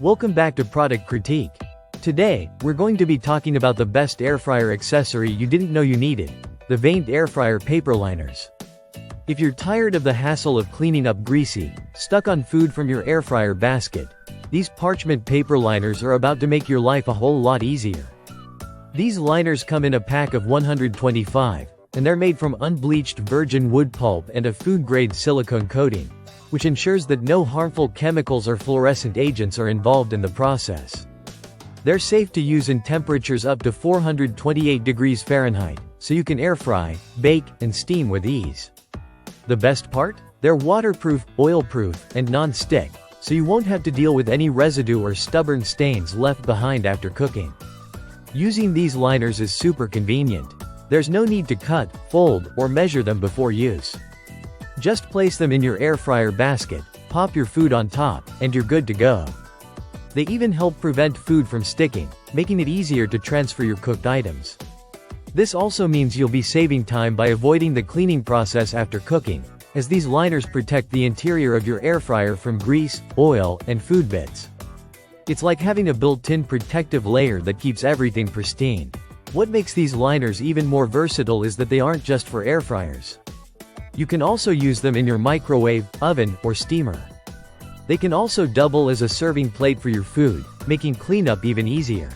Welcome back to Product Critique. Today, we're going to be talking about the best air fryer accessory you didn't know you needed, the vailnd air fryer paper liners. If you're tired of the hassle of cleaning up greasy, stuck-on food from your air fryer basket, these parchment paper liners are about to make your life a whole lot easier. These liners come in a pack of 125, and they're made from unbleached virgin wood pulp and a food-grade silicone coating, which ensures that no harmful chemicals or fluorescent agents are involved in the process. They're safe to use in temperatures up to 428 degrees Fahrenheit, so you can air fry, bake, and steam with ease. The best part? They're waterproof, oil-proof, and non-stick, so you won't have to deal with any residue or stubborn stains left behind after cooking. Using these liners is super convenient. There's no need to cut, fold, or measure them before use. Just place them in your air fryer basket, pop your food on top, and you're good to go. They even help prevent food from sticking, making it easier to transfer your cooked items. This also means you'll be saving time by avoiding the cleaning process after cooking, as these liners protect the interior of your air fryer from grease, oil, and food bits. It's like having a built-in protective layer that keeps everything pristine. What makes these liners even more versatile is that they aren't just for air fryers. You can also use them in your microwave, oven, or steamer. They can also double as a serving plate for your food, making cleanup even easier.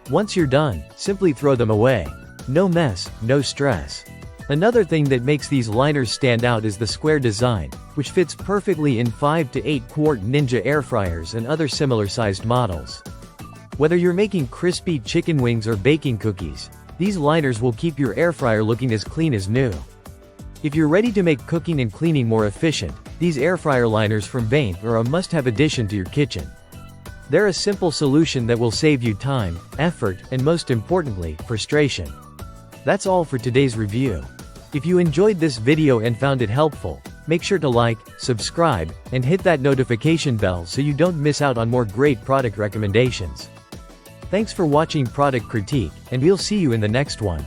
Once you're done, simply throw them away. No mess, no stress. Another thing that makes these liners stand out is the square design, which fits perfectly in 5 to 8 quart Ninja air fryers and other similar-sized models. Whether you're making crispy chicken wings or baking cookies, these liners will keep your air fryer looking as clean as new. If you're ready to make cooking and cleaning more efficient, these air fryer liners from vailnd are a must-have addition to your kitchen. They're a simple solution that will save you time, effort, and most importantly, frustration. That's all for today's review. If you enjoyed this video and found it helpful, make sure to like, subscribe, and hit that notification bell so you don't miss out on more great product recommendations. Thanks for watching Product Critique, and we'll see you in the next one.